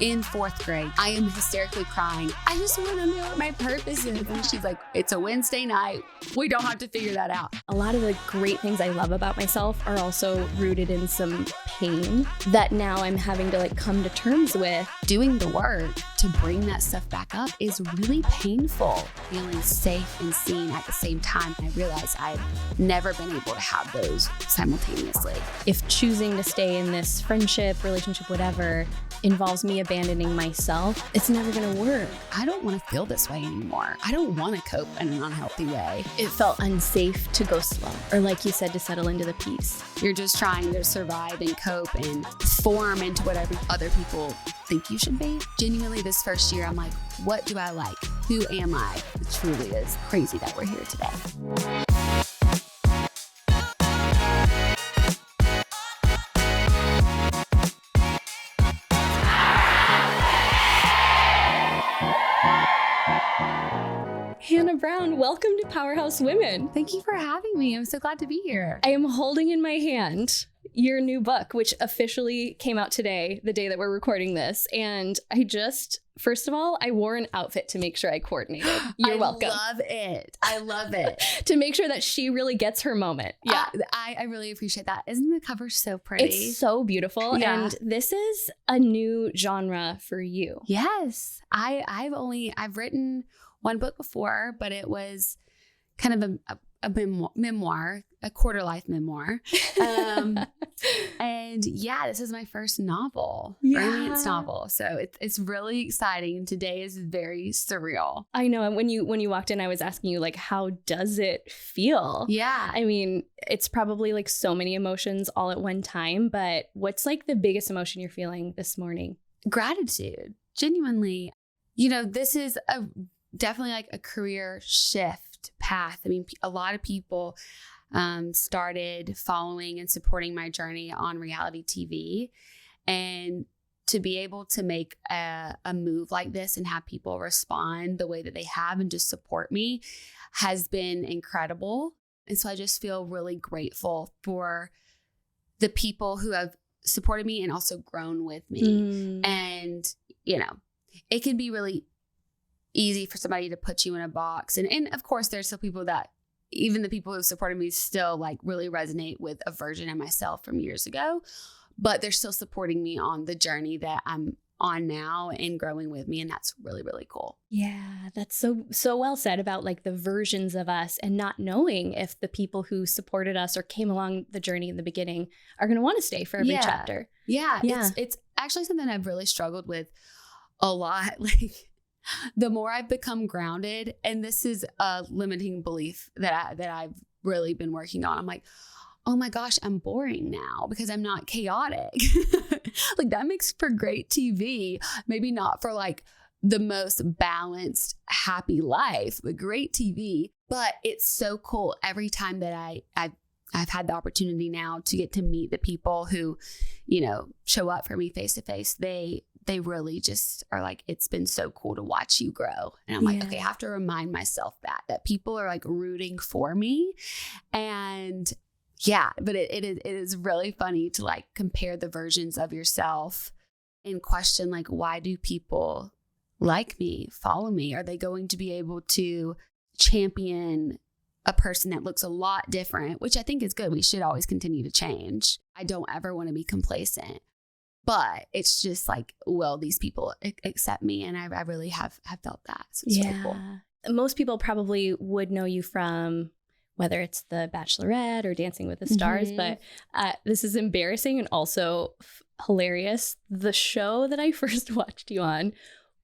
in 4th grade. I am hysterically crying. I just want to know what my purpose is. And she's like, it's a Wednesday night. We don't have to figure that out. A lot of the great things I love about myself are also rooted in some pain that now I'm having to like come to terms with. Doing the work to bring that stuff back up is really painful. Feeling safe and seen at the same time. I realized I'd never been able to have those simultaneously. If choosing to stay in this friendship, relationship, whatever, involves me abandoning myself, it's never gonna work. I don't want to feel this way anymore. I don't want to cope in an unhealthy way. It felt unsafe to go slow, or like you said, to settle into the peace. You're just trying to survive and cope and form into whatever other people think you should be. Genuinely, this first year, I'm like, what do I like? Who am I? It truly is crazy that we're here today. Hannah Brown, welcome to Powerhouse Women. Thank you for having me. I'm so glad to be here. I am holding in my hand your new book, which officially came out today, the day that we're recording this. And first of all, I wore an outfit to make sure I coordinated. You're welcome. I love it. To make sure that she really gets her moment. Yeah. I really appreciate that. Isn't the cover so pretty? It's so beautiful. Yeah. And this is a new genre for you. Yes. I've written one book before, but it was kind of a memoir, a quarter life memoir. And yeah, this is my first novel, romance novel. So it's really exciting. Today is very surreal. I know. And when you walked in, I was asking you, like, how does it feel? Yeah. I mean, it's probably like so many emotions all at one time, but what's like the biggest emotion you're feeling this morning? Gratitude. Genuinely. This is definitely like a career shift path. I mean, a lot of people started following and supporting my journey on reality TV, and to be able to make a move like this and have people respond the way that they have and just support me has been incredible. And so I just feel really grateful for the people who have supported me and also grown with me. And, it can be really easy for somebody to put you in a box. And of course, there's still people that, even the people who supported me, still like really resonate with a version of myself from years ago, but they're still supporting me on the journey that I'm on now and growing with me. And that's really, really cool. Yeah, that's so well said about like the versions of us and not knowing if the people who supported us or came along the journey in the beginning are going to want to stay for every chapter. Yeah. It's actually something I've really struggled with a lot. Like, the more I've become grounded, and this is a limiting belief that I've really been working on. I'm like, oh my gosh, I'm boring now because I'm not chaotic. Like, that makes for great TV. Maybe not for like the most balanced, happy life, but great TV. But it's so cool every time that I've had the opportunity now to get to meet the people who, show up for me face to face. They really just are like, it's been so cool to watch you grow. And I'm like, okay, I have to remind myself that people are like rooting for me. And yeah, but it is really funny to like compare the versions of yourself and question, like, why do people like me, follow me? Are they going to be able to champion a person that looks a lot different, which I think is good. We should always continue to change. I don't ever want to be complacent. But it's just like, will these people accept me? And I really have felt that. So it's really cool. Most people probably would know you from whether it's the Bachelorette or Dancing with the Stars. But this is embarrassing and also hilarious. The show that I first watched you on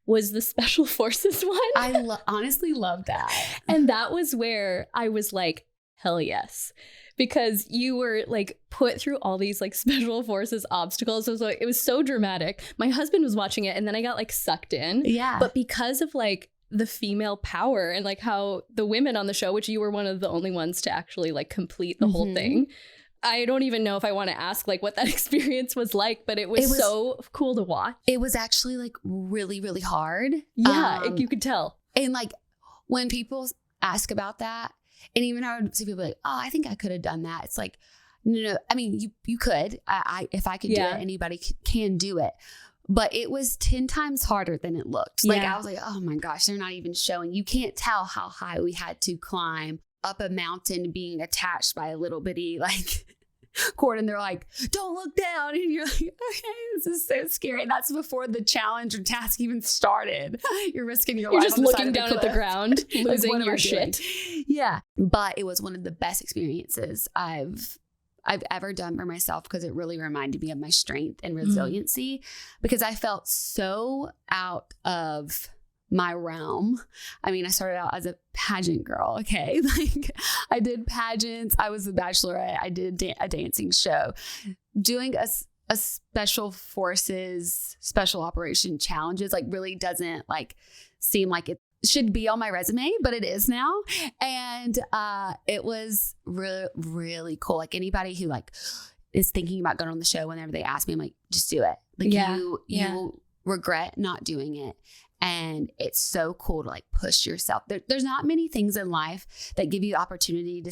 was the Special Forces one. I honestly love that. And that was where I was like, hell yes. Because you were like put through all these like special forces obstacles. It was so dramatic. My husband was watching it and then I got like sucked in. Yeah. But because of like the female power and like how the women on the show, which you were one of the only ones to actually like complete the whole thing. I don't even know if I want to ask like what that experience was like, but it was so cool to watch. It was actually like really, really hard. Yeah, you could tell. And like when people ask about that, and even I would see people like, oh, I think I could have done that. It's like, no. I mean, you could. If I could do it, anybody can do it. but it was 10 times harder than it looked. Like, Yeah. I was like, oh my gosh, they're not even showing. You can't tell how high we had to climb up a mountain being attached by a little bitty like cord. And they're like, don't look down. And you're like, okay, this is so scary. And that's before the challenge or task even started. You're risking your life. You're just looking down at the ground, losing what am I your doing? shit. Yeah. But it was one of the best experiences I've ever done for myself, because it really reminded me of my strength and resiliency, because I felt so out of my realm. I mean, I started out as a pageant girl. Okay. Like, I did pageants. I was the Bachelorette. I did a dancing show. Doing a special forces, special operation challenges, like, really doesn't like seem like it should be on my resume, but it is now. And it was really, really cool. Like, anybody who like is thinking about going on the show, whenever they ask me, I'm like, just do it. Like, you regret not doing it. And it's so cool to like push yourself. There's not many things in life that give you the opportunity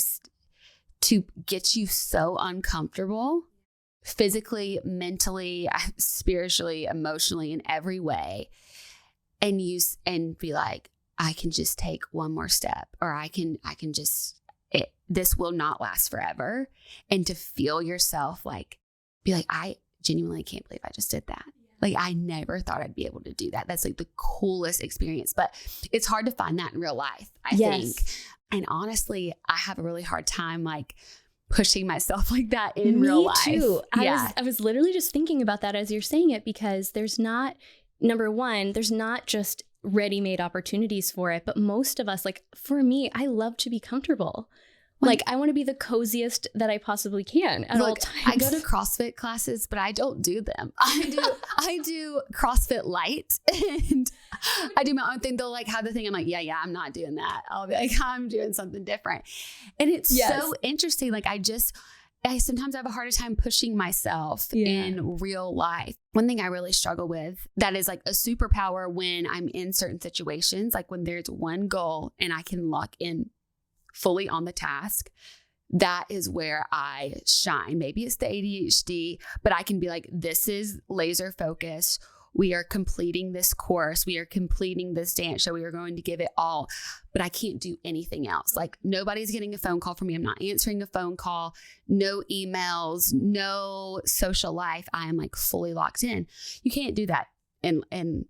to get you so uncomfortable physically, mentally, spiritually, emotionally, in every way. And be like, I can just take one more step, or I can just, this will not last forever. And to feel yourself like, be like, I genuinely can't believe I just did that. Like, I never thought I'd be able to do that. That's like the coolest experience, but it's hard to find that in real life, I think. And honestly, I have a really hard time like pushing myself like that in real life. Me too. Yeah. I was literally just thinking about that as you're saying it, because there's not, number one, there's not just ready-made opportunities for it, but most of us, like for me, I love to be comfortable. Like, I want to be the coziest that I possibly can at all times. I go to CrossFit classes, but I don't do them. I do CrossFit Light, and I do my own thing. They'll like have the thing. I'm like, yeah, I'm not doing that. I'll be like, I'm doing something different. And it's so interesting. Like, I sometimes have a harder time pushing myself in real life. One thing I really struggle with that is like a superpower when I'm in certain situations, like when there's one goal and I can lock in fully on the task, that is where I shine. Maybe it's the ADHD, but I can be like, this is laser focus. We are completing this course. We are completing this dance show. We are going to give it all, but I can't do anything else. Like, nobody's getting a phone call from me. I'm not answering a phone call, no emails, no social life. I am like fully locked in. You can't do that in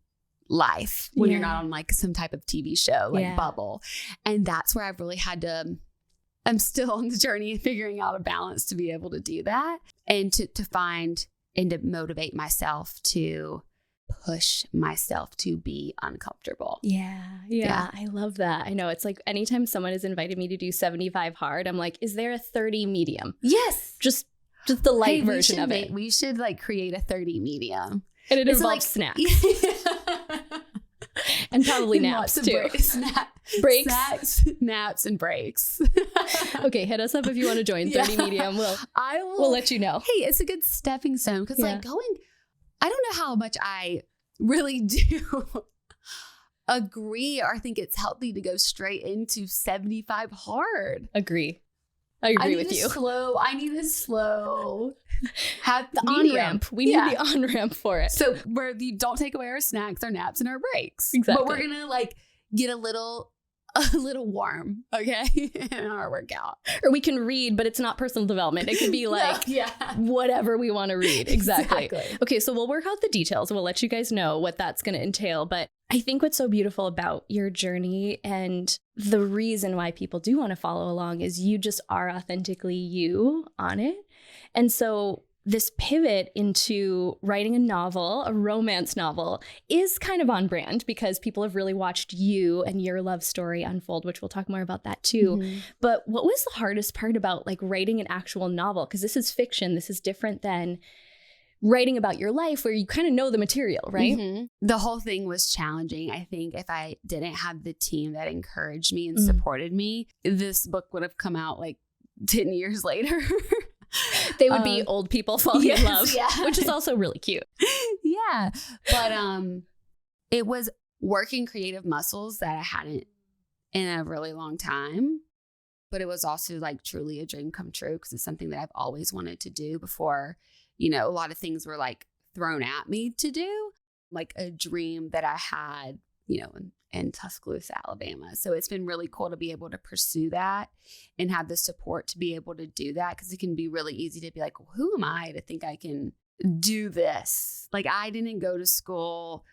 life when you're not on like some type of TV show, like bubble. And that's where I've really had to, I'm still on the journey of figuring out a balance to be able to do that, and to find and to motivate myself to push myself to be uncomfortable. Yeah. I love that. I know, it's like anytime someone has invited me to do 75 hard, I'm like, is there a 30 medium? Yes. Just the light version of it. We should like create a 30 medium. And it involves snacks. And probably naps too. Breaks. Snacks, naps, and breaks. Okay, hit us up if you want to join 30 medium. We'll let you know. Hey, it's a good stepping stone, because like I don't know how much I really do agree or think it's healthy to go straight into 75 hard. I agree with you. I need a slow. Have the on-ramp. We need the on-ramp for it. So where you don't take away our snacks, our naps, and our breaks. Exactly. But we're going to like get a little warm, okay, in our workout. Or we can read, but it's not personal development. It could be like whatever we want to read. Exactly. Okay, so we'll work out the details. We'll let you guys know what that's going to entail. But I think what's so beautiful about your journey, and the reason why people do want to follow along, is you just are authentically you on it. And so this pivot into writing a novel, a romance novel, is kind of on brand, because people have really watched you and your love story unfold, which we'll talk more about that too. Mm-hmm. But what was the hardest part about like writing an actual novel? Because this is fiction. This is different than writing about your life, where you kind of know the material, right? Mm-hmm. The whole thing was challenging. I think if I didn't have the team that encouraged me and supported me, this book would have come out like 10 years later. They would be old people falling in love, which is also really cute. Yeah. But it was working creative muscles that I hadn't in a really long time. But it was also like truly a dream come true, because it's something that I've always wanted to do before. You know, a lot of things were like thrown at me to do, like a dream that I had, in Tuscaloosa, Alabama. So it's been really cool to be able to pursue that and have the support to be able to do that, because it can be really easy to be like, well, who am I to think I can do this? Like, I didn't go to school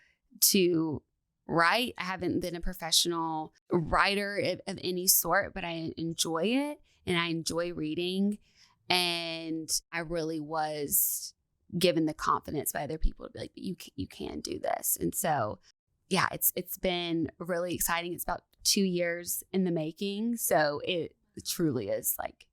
to write. I haven't been a professional writer of any sort, but I enjoy it and I enjoy reading. And I really was given the confidence by other people to be like, you can do this. And so, yeah, it's been really exciting. It's about 2 years in the making. So it truly is like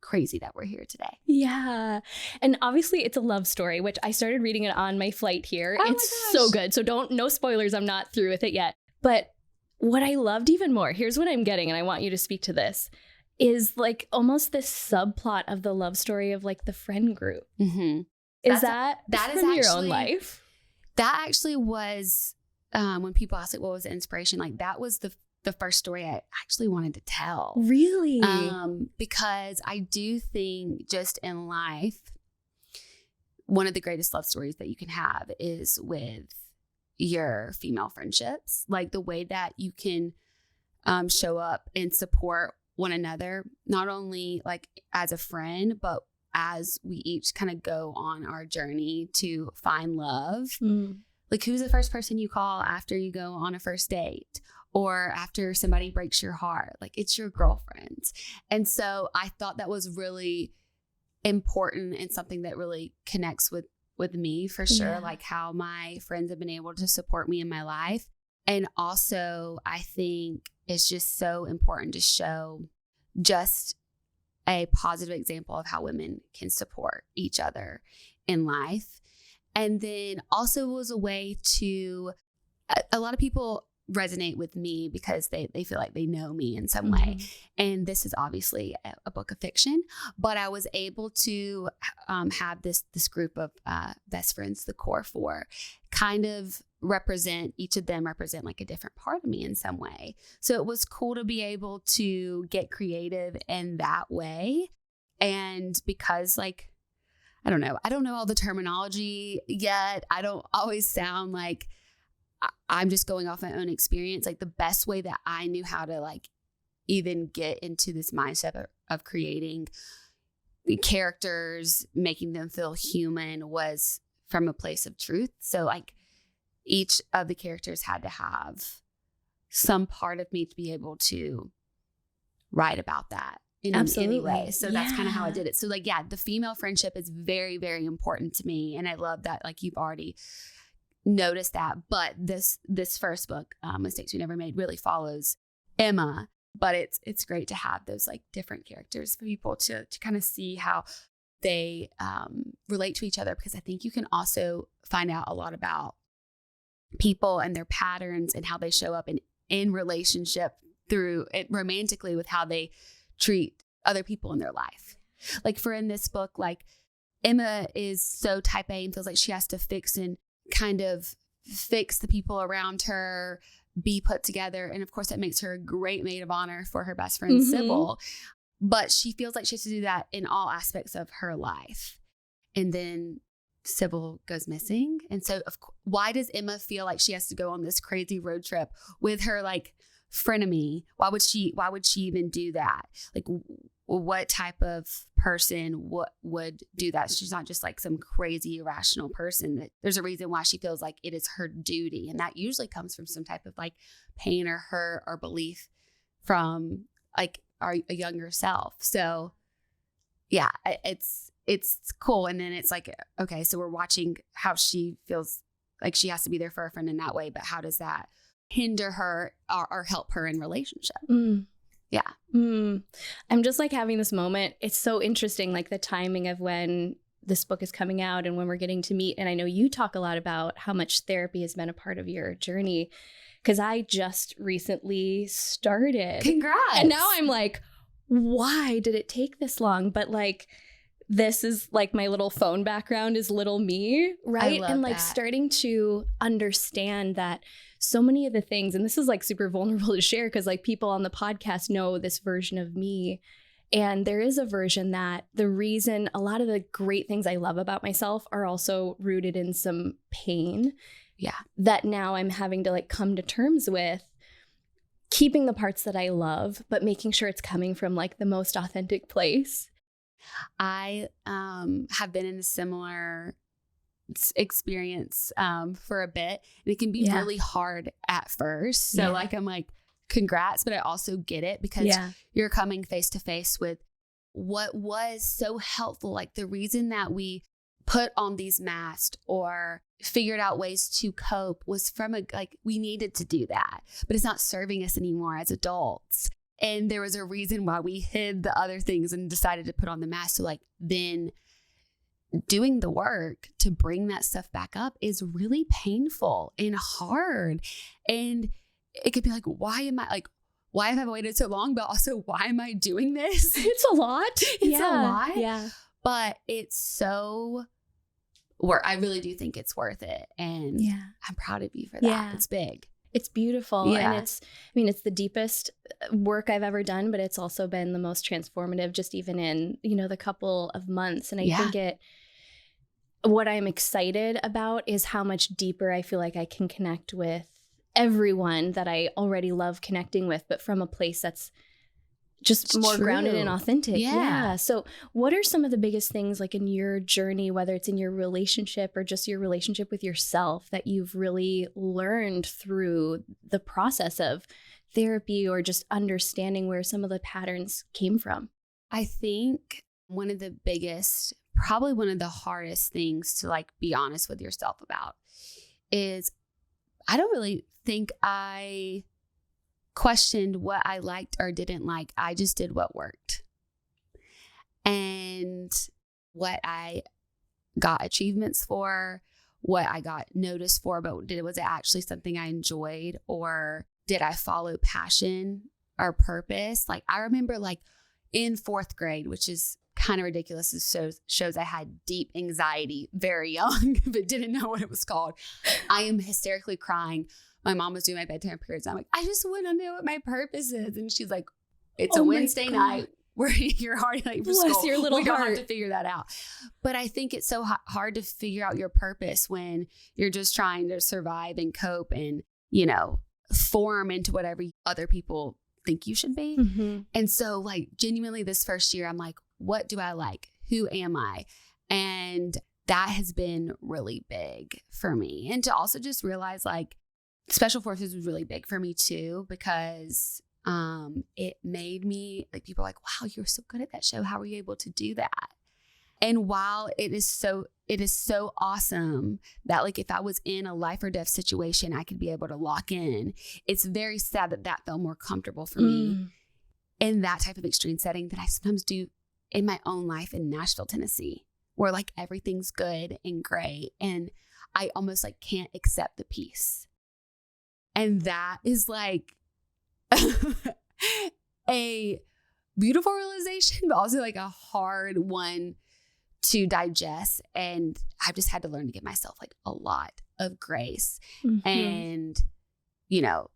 crazy that we're here today. Yeah. And obviously it's a love story, which I started reading it on my flight here. Oh, it's so good. So no spoilers. I'm not through with it yet. But what I loved even more, here's what I'm getting, and I want you to speak to this, is like almost this subplot of the love story of like the friend group. Mm-hmm. Is that is from your own life? That actually was, when people ask like, what was the inspiration? Like, that was the first story I actually wanted to tell. Really? Because I do think just in life, one of the greatest love stories that you can have is with your female friendships. Like, the way that you can show up and support one another, not only like as a friend, but as we each kind of go on our journey to find love. Like, who's the first person you call after you go on a first date or after somebody breaks your heart? Like, it's your girlfriends. And so I thought that was really important and something that really connects with me for sure. Yeah. Like, how my friends have been able to support me in my life. And also, I think it's just so important to show just a positive example of how women can support each other in life. And then also was a way to, a lot of people resonate with me because they feel like they know me in some way. And this is obviously a book of fiction, but I was able to have this group of best friends, the core four, kind of each of them represent like a different part of me in some way. So it was cool to be able to get creative in that way. And because like, I don't know all the terminology yet. I don't always sound like I'm just going off my own experience. Like, the best way that I knew how to like even get into this mindset of creating the characters, making them feel human, was from a place of truth. So like, each of the characters had to have some part of me to be able to write about that in any way. So that's kind of how I did it. So like, yeah, the female friendship is very, very important to me. And I love that, like, you've already noticed that. But this first book, Mistakes We Never Made, really follows Emma. But it's great to have those like different characters for people to kind of see how they relate to each other, because I think you can also find out a lot about people and their patterns and how they show up in relationship through it romantically with how they treat other people in their life. Like, for in this book, like, Emma is so type A and feels like she has to fix the people around her, be put together. And of course that makes her a great maid of honor for her best friend, Sybil. But she feels like she has to do that in all aspects of her life. And then Sybil goes missing. And so why does Emma feel like she has to go on this crazy road trip with her like frenemy? Why would she even do that? Like, what type of person would do that? She's not just like some crazy irrational person. That there's a reason why she feels like it is her duty. And that usually comes from some type of like pain or hurt or belief from like a younger self. So yeah, it's cool. And then it's like, okay, so we're watching how she feels like she has to be there for a friend in that way, but how does that hinder her or help her in relationship? Yeah. I'm just like having this moment. It's so interesting, like the timing of when this book is coming out and when we're getting to meet. And I know you talk a lot about how much therapy has been a part of your journey, because I just recently started. Congrats. And now I'm like, why did it take this long? But like, this is like my little phone background is little me, right? And like starting to understand that so many of the things, and this is like super vulnerable to share because like people on the podcast know this version of me, And there is a version that the reason a lot of the great things I love about myself are also rooted in some pain. Yeah. That now I'm having to like come to terms with, keeping the parts that I love, but making sure it's coming from like the most authentic place. I have been in a similar experience for a bit, and it can be really hard at first. So like, I'm like, congrats, but I also get it because you're coming face to face with what was so helpful. Like the reason that we put on these masks or figured out ways to cope was from we needed to do that, but it's not serving us anymore as adults. And there was a reason why we hid the other things and decided to put on the mask. So like then doing the work to bring that stuff back up is really painful and hard. And it could be like, why have I waited so long? But also, why am I doing this? It's a lot. It's a lot. Yeah. But it's so I really do think it's worth it. And I'm proud of you for that. Yeah. It's big. It's beautiful. Yeah. And it's the deepest work I've ever done, but it's also been the most transformative just even in, the couple of months. And I think what I'm excited about is how much deeper I feel like I can connect with everyone that I already love connecting with, but from a place that's just more grounded and authentic. Yeah. So what are some of the biggest things like in your journey, whether it's in your relationship or just your relationship with yourself, that you've really learned through the process of therapy or just understanding where some of the patterns came from? I think one of the biggest, probably one of the hardest things to like be honest with yourself about is I don't really think I questioned what I liked or didn't like. I just did what worked. And what I got achievements for, what I got noticed for, but was it actually something I enjoyed, or did I follow passion or purpose? Like I remember like in 4th grade, which is kind of ridiculous. It shows I had deep anxiety very young, but didn't know what it was called. I am hysterically crying. My mom was doing my bedtime periods. I'm like, I just want to know what my purpose is. And she's like, it's a Wednesday night where you're already late for school. Bless your little we don't heart. have to figure that out. But I think it's so hard to figure out your purpose when you're just trying to survive and cope and, form into whatever other people think you should be. Mm-hmm. And so like genuinely this first year, I'm like, what do I like? Who am I? And that has been really big for me. And to also just realize like Special Forces was really big for me too, because it made me like, people are like, wow, you were so good at that show. How were you able to do that? And while it is so awesome that like if I was in a life or death situation, I could be able to lock in. It's very sad that felt more comfortable for me in that type of extreme setting that I sometimes do in my own life in Nashville, Tennessee, where like everything's good and great. And I almost like can't accept the peace. And that is like a beautiful realization, but also like a hard one to digest. And I've just had to learn to give myself like a lot of grace. Mm-hmm. And,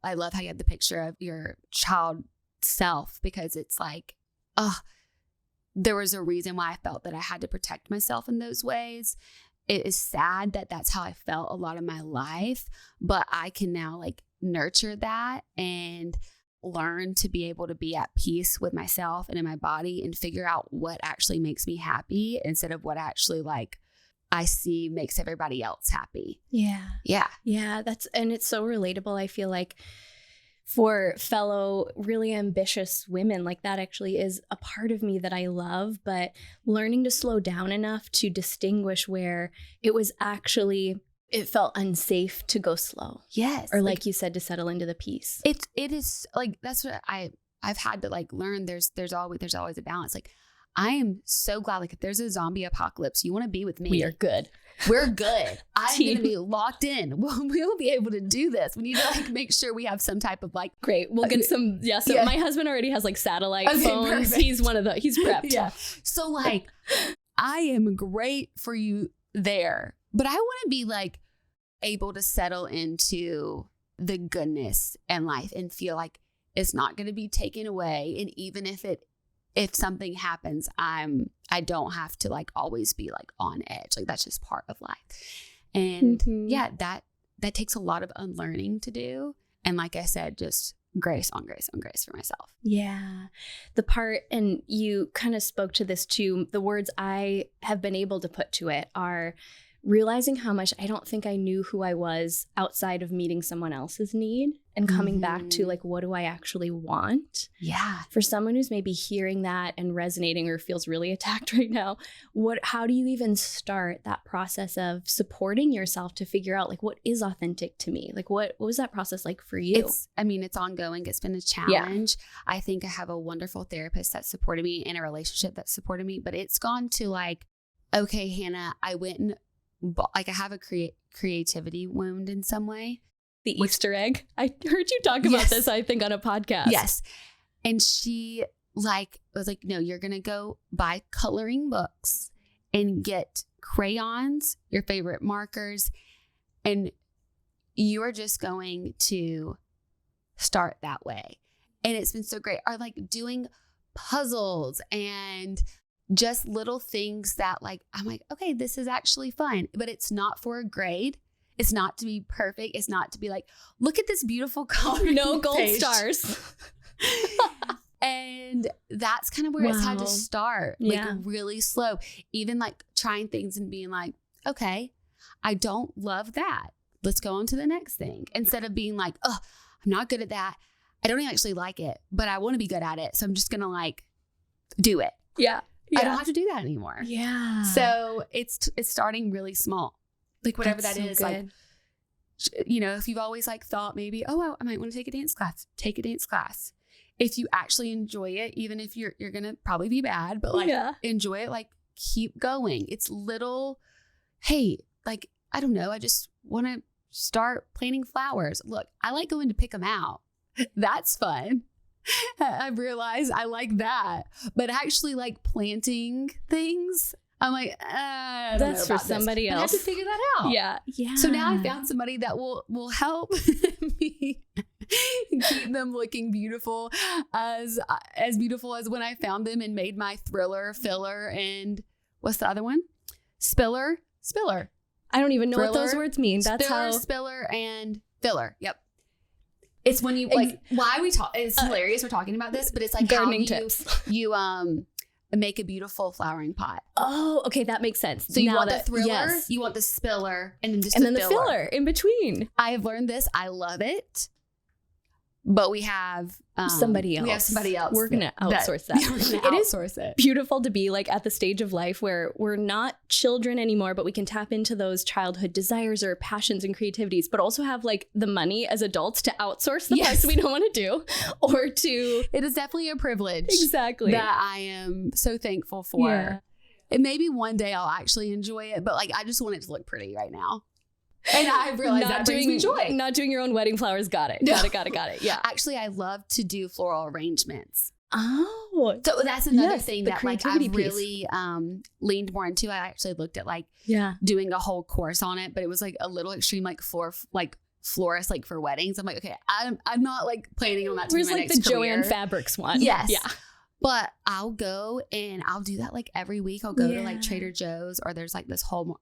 I love how you have the picture of your child self, because it's like, there was a reason why I felt that I had to protect myself in those ways. It is sad that that's how I felt a lot of my life, but I can now like nurture that and learn to be able to be at peace with myself and in my body and figure out what actually makes me happy instead of what actually like I see makes everybody else happy. Yeah. Yeah. Yeah. And it's so relatable. I feel like for fellow really ambitious women, like that actually is a part of me that I love, but learning to slow down enough to distinguish where it felt unsafe to go slow. Yes. Or like you said, to settle into the peace. It is like, that's what I've had to like learn. There's always a balance. Like I am so glad, like if there's a zombie apocalypse, you want to be with me. We are good. We're good. I'm going to be locked in. We'll be able to do this. We need to like make sure we have some type of like. Great. We'll get some. Yeah. So my husband already has like satellite phones. Perfect. He's prepped. Yeah. So like, I am great for you there, but I want to be like able to settle into the goodness in life and feel like it's not going to be taken away. And even if it if something happens, I don't have to like always be like on edge. Like that's just part of life. And yeah, that takes a lot of unlearning to do. And like I said, just grace on grace on grace for myself. Yeah. The part, and you kind of spoke to this too, the words I have been able to put to it are realizing how much I don't think I knew who I was outside of meeting someone else's need and coming back to like, what do I actually want? Yeah. For someone who's maybe hearing that and resonating or feels really attacked right now, how do you even start that process of supporting yourself to figure out like, what is authentic to me? Like what was that process like for you? It's ongoing. It's been a challenge. Yeah. I think I have a wonderful therapist that supported me and a relationship that supported me, but it's gone to like, okay, Hannah, I went and like I have a creativity wound in some way. The Easter egg. I heard you talk about this, I think, on a podcast. Yes. And she was like, no, you're going to go buy coloring books and get crayons, your favorite markers, and you are just going to start that way. And it's been so great. Or like doing puzzles and just little things that like, I'm like, okay, this is actually fun, but it's not for a grade. It's not to be perfect. It's not to be like, look at this beautiful color. No gold stars. And that's kind of where it's had to start, like really slow, even like trying things and being like, okay, I don't love that. Let's go on to the next thing. Instead of being like, oh, I'm not good at that. I don't even actually like it, but I want to be good at it. So I'm just going to like do it. Yeah. I don't have to do that anymore. Yeah. So it's starting really small. Like whatever that is, like, you know, if you've always like thought maybe, oh, I might want to take a dance class, take a dance class. If you actually enjoy it, even if you're going to probably be bad, but like enjoy it, like keep going. It's little, hey, like, I don't know. I just want to start planting flowers. Look, I like going to pick them out. That's fun. I've realized I like that, but actually like planting things, I'm like, I don't know for somebody else. I have to figure that out. Yeah. Yeah. So now I found somebody that will help me keep them looking beautiful, as beautiful as when I found them and made my thriller, filler, and what's the other one? Spiller. I don't even know what those words mean. That's spiller, and filler. Yep. It's when you like, why we talk, it's hilarious we're talking about this, but it's like gardening tips. You make a beautiful flowering pot. Oh, okay. That makes sense. So you want the thriller, you want the spiller, and then the filler in between. I have learned this. I love it. But we have somebody else. We have somebody else. We're going to outsource that. It is beautiful to be like at the stage of life where we're not children anymore, but we can tap into those childhood desires or passions and creativities, but also have like the money as adults to outsource the parts we don't want to do, or to. It is definitely a privilege. Exactly. That I am so thankful for. Yeah. And maybe one day I'll actually enjoy it, but like I just want it to look pretty right now. And I realized that brings me joy. Not doing your own wedding flowers. Got it. Got it. Yeah. Actually, I love to do floral arrangements. Oh. So that's another thing that like I've really leaned more into. I actually looked at like doing a whole course on it, but it was like a little extreme, like florist, like for weddings. I'm like, okay, I'm not like planning on that to be my next career. Joanne Fabrics one. Yes. Yeah. But I'll go and I'll do that like every week. I'll go to like Trader Joe's, or there's like this whole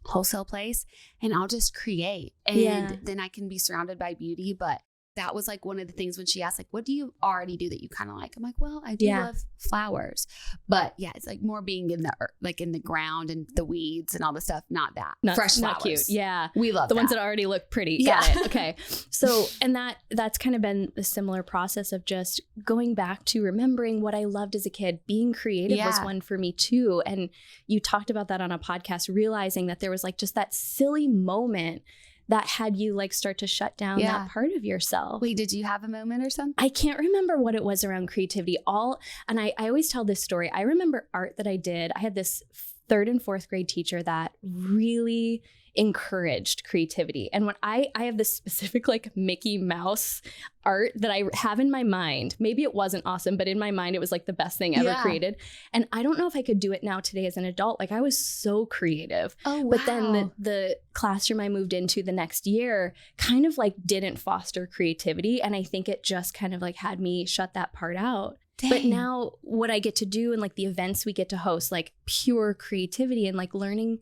wholesale place, and I'll just create, and then I can be surrounded by beauty. But that was like one of the things when she asked, like, what do you already do that you kind of like? I'm like, well, I do love flowers, but it's like more being in the earth, like in the ground and the weeds and all the stuff. Not fresh flowers. Not cute. Yeah. We love the ones that already look pretty. Yeah. Got it. Okay. So, and that's kind of been a similar process of just going back to remembering what I loved as a kid. Being creative was one for me too. And you talked about that on a podcast, realizing that there was like just that silly moment that had you like start to shut down that part of yourself. Wait, did you have a moment or something? I can't remember what it was around creativity. And I always tell this story. I remember art that I did. I had this 3rd and 4th grade teacher that really encouraged creativity. And when I have this specific like Mickey Mouse art that I have in my mind. Maybe it wasn't awesome, but in my mind, it was like the best thing ever created. And I don't know if I could do it now today as an adult. Like I was so creative. Oh, wow. But then the classroom I moved into the next year kind of like didn't foster creativity. And I think it just kind of like had me shut that part out. But now what I get to do and like the events we get to host, like pure creativity and like learning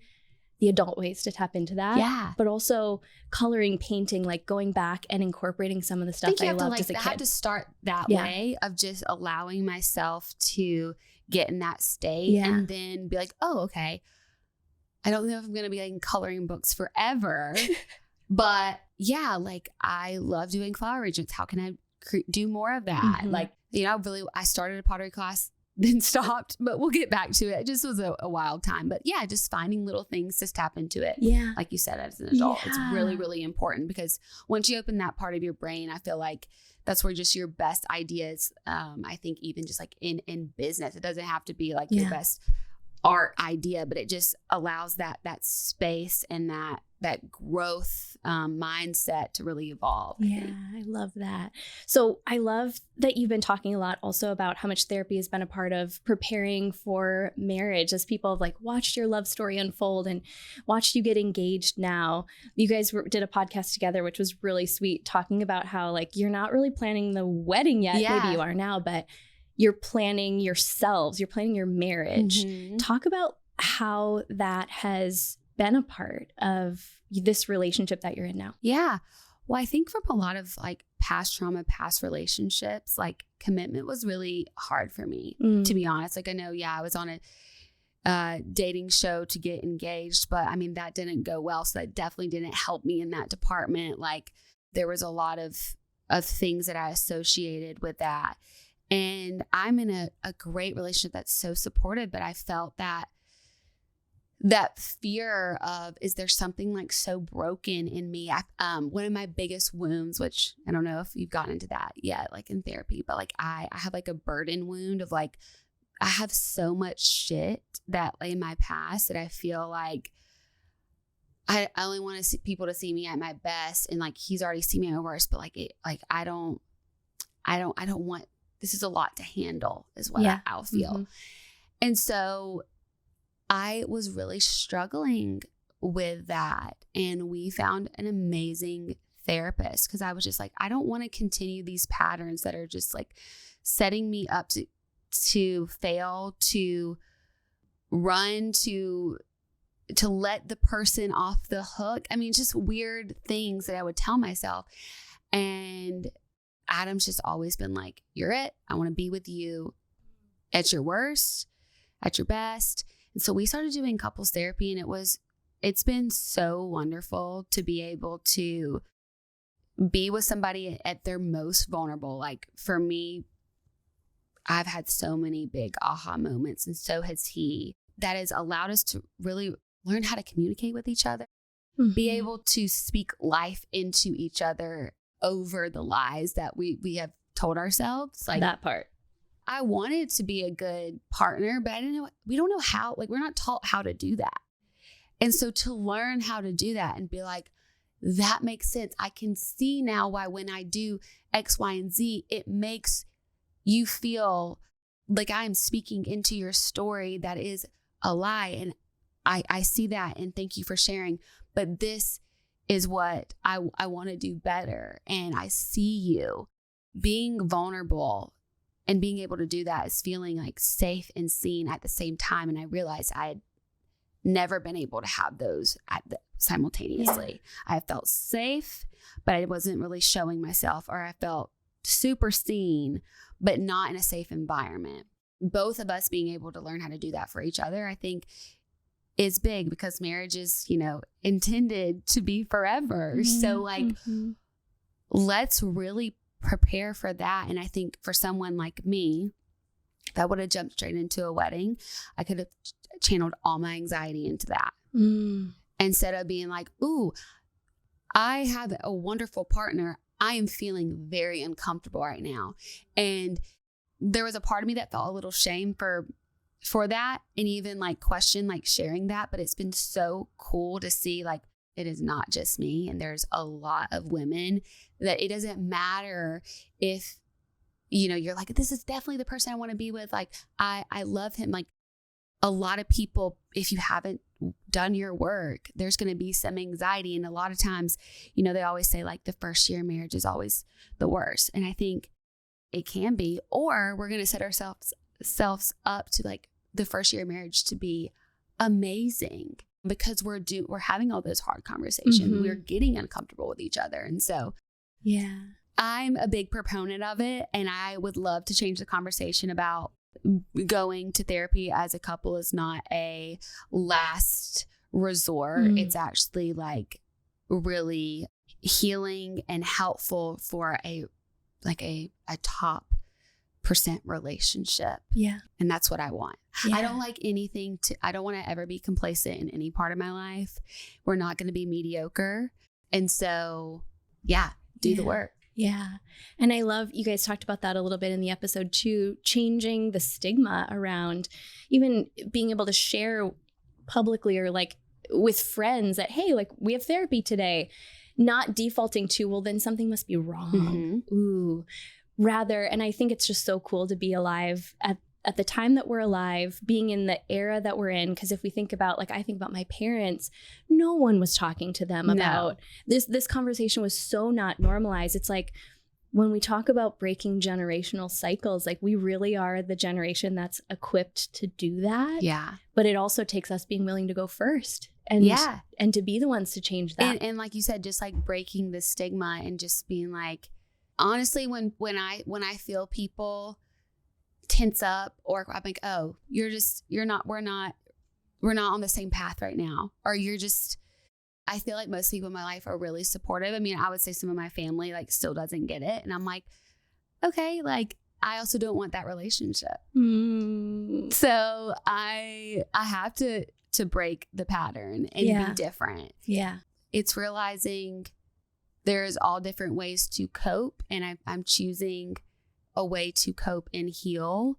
the adult ways to tap into that. Yeah. But also coloring, painting, like going back and incorporating some of the stuff I loved as a kid. I have to start that way of just allowing myself to get in that state and then be like, oh, okay. I don't know if I'm going to be like coloring books forever, but yeah, like I love doing flower arrangements. How can I do more of that? Like, you know, I started a pottery class, then stopped, but we'll get back to it. It just was a wild time. But yeah, just finding little things to tap into it. Yeah. Like you said, as an adult, it's really, really important because once you open that part of your brain, I feel like that's where just your best ideas, I think even just like in business, it doesn't have to be like your best art idea, but it just allows that space and that growth mindset to really evolve. I love that. So I love that you've been talking a lot also about how much therapy has been a part of preparing for marriage, as people have like watched your love story unfold and watched you get engaged now. You guys did a podcast together, which was really sweet, talking about how like you're not really planning the wedding yet. Maybe you are now, but you're planning yourselves, you're planning your marriage. Talk about how that has been a part of this relationship that you're in now. Yeah. Well, I think from a lot of like past trauma, past relationships, like commitment was really hard for me, to be honest. Like I know, I was on a dating show to get engaged, but I mean, that didn't go well. So that definitely didn't help me in that department. Like there was a lot of things that I associated with that. And I'm in a great relationship that's so supportive, but I felt that fear of, is there something like so broken in me? One of my biggest wounds, which I don't know if you've gotten into that yet, like in therapy, but like I have like a burden wound of like, I have so much shit that in my past that I feel like I only want people to see me at my best. And like, he's already seen me at my worst, but I don't want, this is a lot to handle is what I'll feel. And so I was really struggling with that. And we found an amazing therapist because I was just like, I don't want to continue these patterns that are just like setting me up to fail, to run, to let the person off the hook. I mean, just weird things that I would tell myself. And Adam's just always been like, you're it. I want to be with you at your worst, at your best. And so we started doing couples therapy, and it's been so wonderful to be able to be with somebody at their most vulnerable. Like for me, I've had so many big aha moments, and so has he. That has allowed us to really learn how to communicate with each other, be able to speak life into each other over the lies that we have told ourselves. Like that part. I wanted to be a good partner, but I didn't know, we don't know how, like we're not taught how to do that. And so to learn how to do that and be like, that makes sense. I can see now why when I do X, Y, and Z, it makes you feel like I am speaking into your story that is a lie. And I see that, and thank you for sharing. But this is what I want to do better. And I see you being vulnerable, and being able to do that is feeling like safe and seen at the same time. And I realized I had never been able to have those simultaneously. I felt safe, but I wasn't really showing myself, or I felt super seen, but not in a safe environment. Both of us being able to learn how to do that for each other, I think is big, because marriage is, intended to be forever. So like, let's really prepare for that. And I think for someone like me, if I would have jumped straight into a wedding, I could have channeled all my anxiety into that. Instead of being like, ooh, I have a wonderful partner. I am feeling very uncomfortable right now. And there was a part of me that felt a little shame for that, and even like question like sharing that. But it's been so cool to see like it is not just me, and there's a lot of women that it doesn't matter if you're like, this is definitely the person I want to be with, like I love him. Like a lot of people, if you haven't done your work, there's going to be some anxiety. And a lot of times, they always say like the first year of marriage is always the worst. And I think it can be, or we're going to set ourselves up to like the first year of marriage to be amazing because we're having all those hard conversations. We're getting uncomfortable with each other. And so, yeah, I'm a big proponent of it. And I would love to change the conversation about going to therapy as a couple is not a last resort. It's actually like really healing and helpful for a top % relationship. Yeah. And that's what I want. Yeah. I don't like I don't want to ever be complacent in any part of my life. We're not going to be mediocre. And so, do the work. Yeah. And I love, you guys talked about that a little bit in the episode too, changing the stigma around even being able to share publicly or like with friends that, hey, like we have therapy today, not defaulting to, well, then something must be wrong. Ooh, rather. And I think it's just so cool to be alive at the time that we're alive, being in the era that we're in. Because if we think about, like, I think about my parents, no one was talking to them about this conversation was so not normalized. It's like when we talk about breaking generational cycles, like we really are the generation that's equipped to do that. Yeah. But it also takes us being willing to go first and to be the ones to change that. And like you said, just like breaking the stigma and just being like, honestly, when I feel people tense up or I'm like, oh, we're not on the same path right now. Or I feel like most people in my life are really supportive. I mean, I would say some of my family like still doesn't get it. And I'm like, okay, like I also don't want that relationship. So I have to break the pattern and be different. Yeah. It's realizing there's all different ways to cope. And I'm choosing a way to cope and heal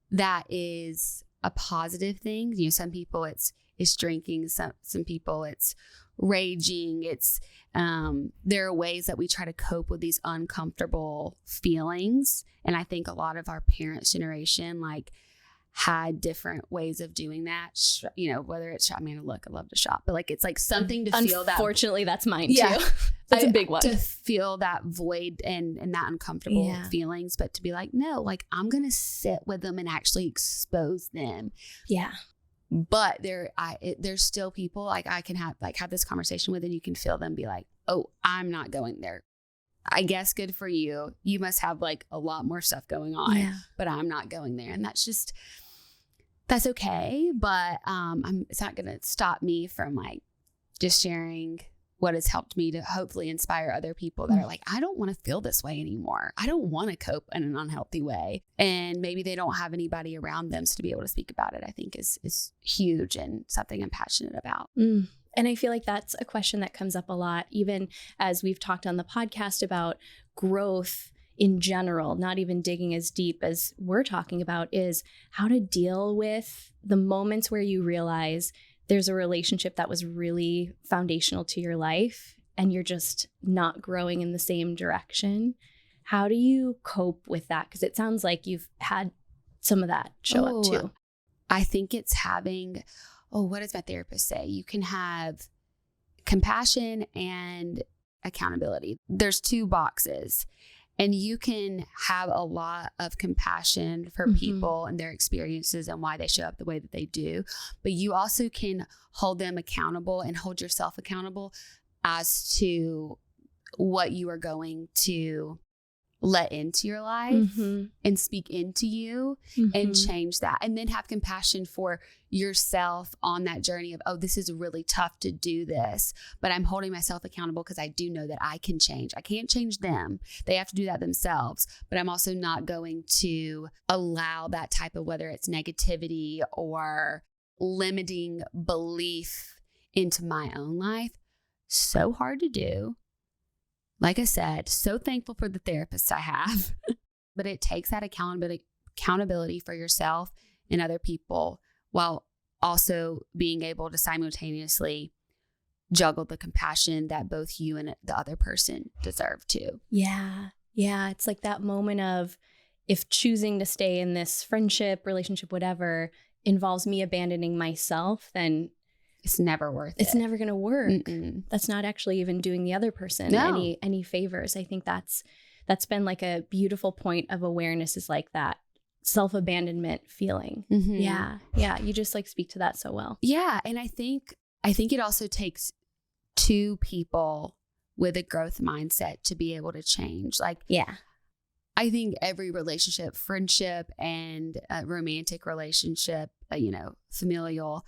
that is a positive thing. You know, some people it's drinking, some people it's raging. It's there are ways that we try to cope with these uncomfortable feelings. And I think a lot of our parents' generation like had different ways of doing that. You know, whether it's, I mean, look, I love to shop, but like it's like something to feel that. Unfortunately, that's mine too. That's a big one. To feel that void and that uncomfortable feelings, but to be like, no, like I'm going to sit with them and actually expose them. Yeah. But there's still people like I can have this conversation with, and you can feel them be like, oh, I'm not going there. I guess good for you. You must have like a lot more stuff going on, but I'm not going there. And that's okay. But it's not going to stop me from like just sharing what has helped me to hopefully inspire other people that are like, I don't want to feel this way anymore. I don't want to cope in an unhealthy way. And maybe they don't have anybody around them. So to be able to speak about it, I think is huge and something I'm passionate about. And I feel like that's a question that comes up a lot, even as we've talked on the podcast about growth in general, not even digging as deep as we're talking about, is how to deal with the moments where you realize there's a relationship that was really foundational to your life and you're just not growing in the same direction. How do you cope with that? Because it sounds like you've had some of that show up too. I think it's having, what does my therapist say? You can have compassion and accountability. There's 2 boxes. And you can have a lot of compassion for people and their experiences and why they show up the way that they do. But you also can hold them accountable and hold yourself accountable as to what you are going to let into your life and speak into you and change that. And then have compassion for yourself on that journey of, oh, this is really tough to do this, but I'm holding myself accountable because I do know that I can change. I can't change them. They have to do that themselves, but I'm also not going to allow that type of, whether it's negativity or limiting belief into my own life. So hard to do. Like I said, so thankful for the therapists I have, but it takes that accountability for yourself and other people while also being able to simultaneously juggle the compassion that both you and the other person deserve too. Yeah. Yeah. It's like that moment of, if choosing to stay in this friendship, relationship, whatever, involves me abandoning myself, then it's never worth it. It's never going to work. That's not actually even doing the other person any favors. I think that's that's been like a beautiful point of awareness, is like that self-abandonment feeling. Mm-hmm. Yeah. You just like speak to that so well. Yeah. And I think it also takes two people with a growth mindset to be able to change. Like, yeah, I think every relationship, friendship and a romantic relationship, familial,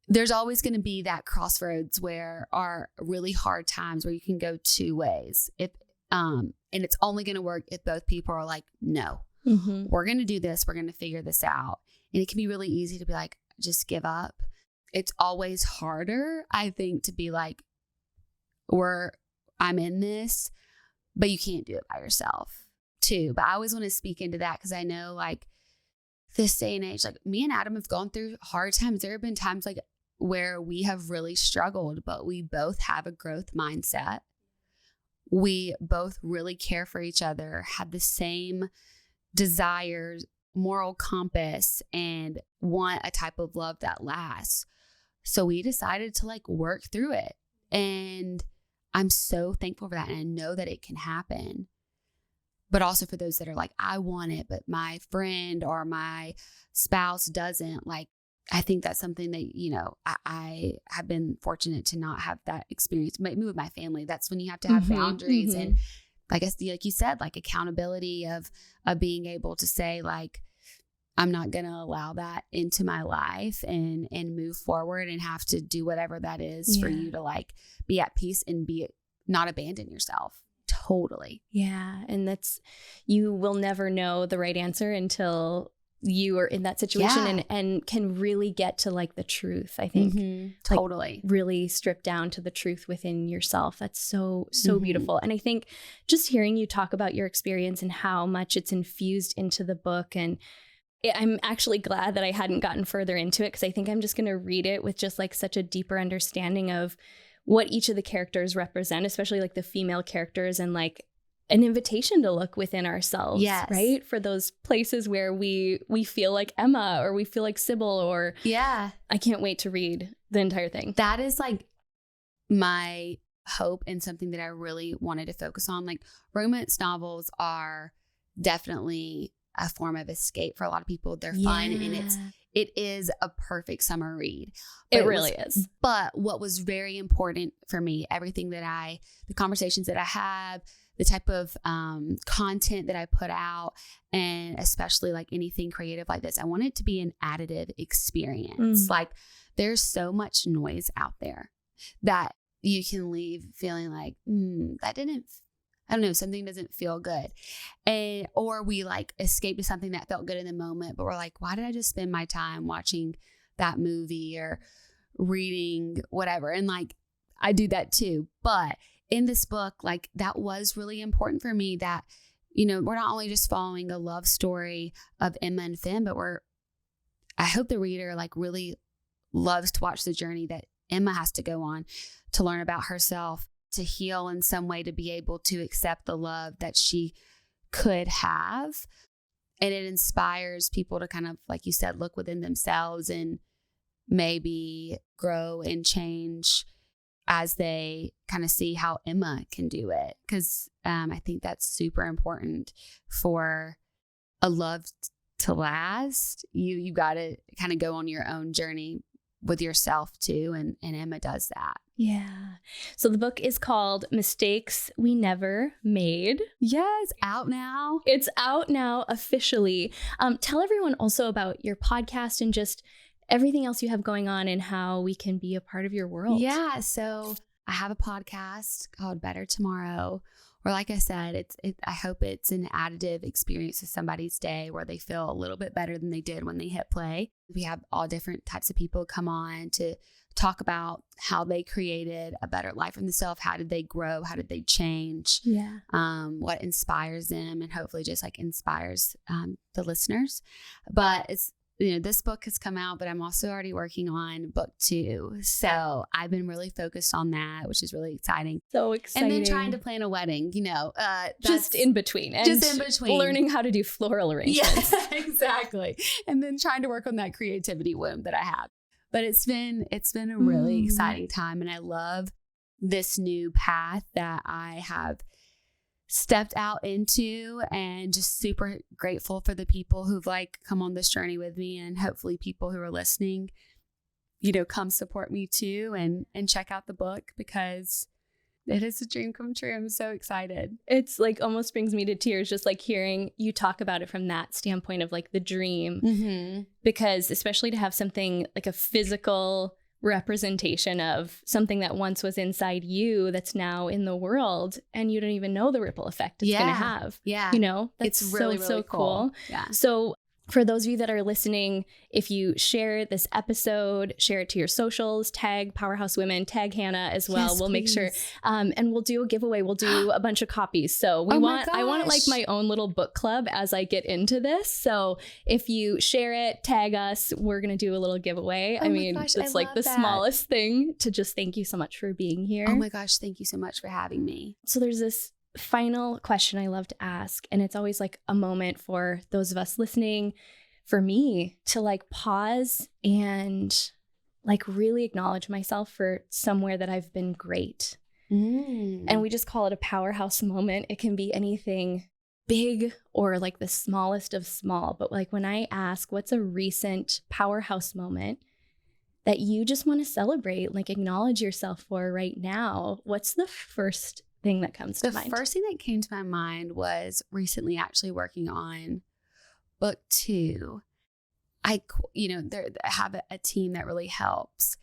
there's always going to be that crossroads where are really hard times where you can go two ways. And it's only going to work if both people are like, no, we're going to do this. We're going to figure this out. And it can be really easy to be like, just give up. It's always harder, I think, to be like, I'm in this, but you can't do it by yourself too. But I always want to speak into that because I know like this day and age, like me and Adam have gone through hard times. There have been times like where we have really struggled, but we both have a growth mindset. We both really care for each other, have the same desires, moral compass, and want a type of love that lasts. So we decided to like work through it. And I'm so thankful for that. And I know that it can happen. But also for those that are like, I want it, but my friend or my spouse doesn't, like, I think that's something that, I have been fortunate to not have that experience. Maybe with my family, that's when you have to have boundaries. And I guess, like you said, like accountability of being able to say like, I'm not going to allow that into my life and move forward and have to do whatever that is for you to like be at peace and not abandon yourself. Totally. Yeah. And you will never know the right answer until you are in that situation and can really get to like the truth, I think. Totally. Like, really strip down to the truth within yourself. That's so beautiful. And I think just hearing you talk about your experience and how much it's infused into the book, and I'm actually glad that I hadn't gotten further into it because I think I'm just going to read it with just like such a deeper understanding of what each of the characters represent, especially like the female characters, and like an invitation to look within ourselves, right? For those places where we feel like Emma or we feel like Sybil or I can't wait to read the entire thing. That is like my hope and something that I really wanted to focus on. Like romance novels are definitely a form of escape for a lot of people. They're fun and it is a perfect summer read. It really is. But what was very important for me, everything that the conversations that I have, the type of content that I put out, and especially like anything creative like this, I want it to be an additive experience. Like there's so much noise out there that you can leave feeling like, that didn't, I don't know, something doesn't feel good. Or we like escape to something that felt good in the moment, but we're like, why did I just spend my time watching that movie or reading whatever? And like, I do that too. But in this book, like that was really important for me that, we're not only just following a love story of Emma and Finn, but I hope the reader like really loves to watch the journey that Emma has to go on to learn about herself, to heal in some way, to be able to accept the love that she could have. And it inspires people to kind of, like you said, look within themselves and maybe grow and change as they kind of see how Emma can do it. Because I think that's super important for a love to last. You got to kind of go on your own journey with yourself too. And Emma does that. Yeah. So the book is called Mistakes We Never Made. Yes. Out now. It's out now officially. Tell everyone also about your podcast and just everything else you have going on and how we can be a part of your world. Yeah. So I have a podcast called Better Tomorrow, or like I said, I hope it's an additive experience to somebody's day where they feel a little bit better than they did when they hit play. We have all different types of people come on to talk about how they created a better life for themselves. How did they grow? How did they change? Yeah. What inspires them, and hopefully just like inspires the listeners. But it's, this book has come out, but I'm also already working on book 2. So I've been really focused on that, which is really exciting. So exciting. And then trying to plan a wedding, just in between. And just in between. Learning how to do floral arrangements. Yeah, exactly. And then trying to work on that creativity womb that I have. But it's been a really exciting time. And I love this new path that I have stepped out into, and just super grateful for the people who've like come on this journey with me, and hopefully people who are listening, you know, come support me too and check out the book, because it is a dream come true. I'm so excited. It's like almost brings me to tears just like hearing you talk about it from that standpoint of like the dream, because especially to have something like a physical representation of something that once was inside you that's now in the world, and you don't even know the ripple effect it's going to have. Yeah. You know, that's it's really, so cool. Yeah. So for those of you that are listening, if you share this episode, share it to your socials, tag Powerhouse Women, tag Hannah as well. Yes, we'll make sure, and we'll do a giveaway. We'll do a bunch of copies. So I want it like my own little book club as I get into this. So if you share it, tag us, we're going to do a little giveaway. I mean, it's like the smallest thing to just thank you so much for being here. Oh my gosh. Thank you so much for having me. So there's this final question I love to ask, and it's always like a moment for those of us listening, for me to like pause and like really acknowledge myself for somewhere that I've been great. And we just call it a powerhouse moment. It can be anything big or like the smallest of small, but like when I ask what's a recent powerhouse moment that you just want to celebrate, like acknowledge yourself for right now, what's the first thing that comes to mind? The first thing that came to my mind was recently actually working on book 2. I have a team that really helps.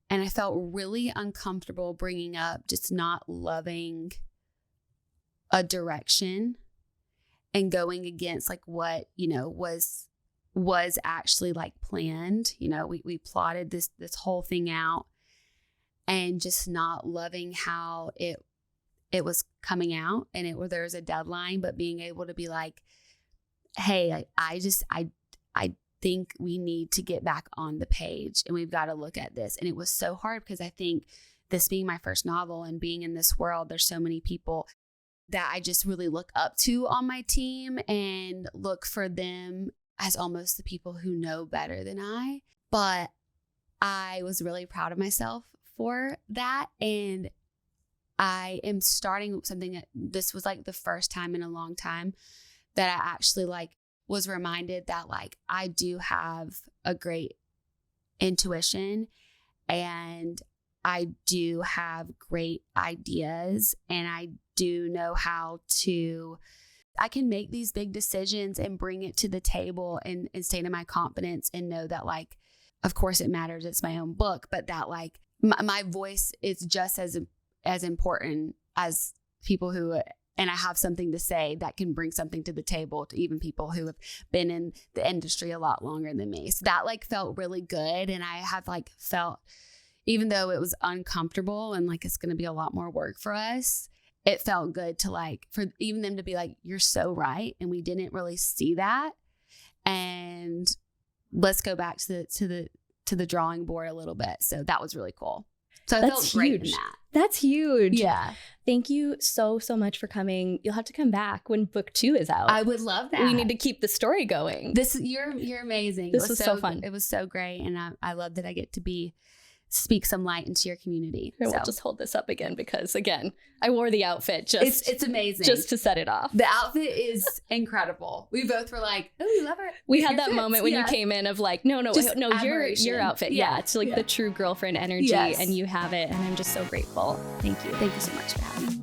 And I felt really uncomfortable bringing up just not loving a direction and going against like what, you know, was actually like planned. You know, we plotted this whole thing out, and just not loving how it was coming out, and there was a deadline, but being able to be like, hey, I think we need to get back on the page, and we've got to look at this. And it was so hard because I think this being my first novel and being in this world, there's so many people that I just really look up to on my team and look for them as almost the people who know better than I. But I was really proud of myself for that. And I am starting something that this was like the first time in a long time that I actually like was reminded that like I do have a great intuition, and I do have great ideas, and I do know I can make these big decisions and bring it to the table and state in my confidence and know that like, of course it matters. It's my own book, but that like my voice is just as important as people who, and I have something to say that can bring something to the table to even people who have been in the industry a lot longer than me. So that like felt really good. And I have like felt, even though it was uncomfortable and like it's going to be a lot more work for us, it felt good to like, for even them to be like, you're so right. And we didn't really see that. And let's go back to the drawing board a little bit. So that was really cool. So I felt great in that. That's huge. Yeah. Thank you so much for coming. You'll have to come back when book 2 is out. I would love that. We need to keep the story going. You're amazing. This was so fun. It was so great. And I love that I get to speak some light into your community. Here, we'll just hold this up again because again, I wore the outfit just it's amazing. Just to set it off. The outfit is incredible. We both were like, oh, we love it. We had that moment when you came in of like, no, your outfit. Yeah, it's like the true girlfriend energy, and you have it. And I'm just so grateful. Thank you. Thank you so much for having me.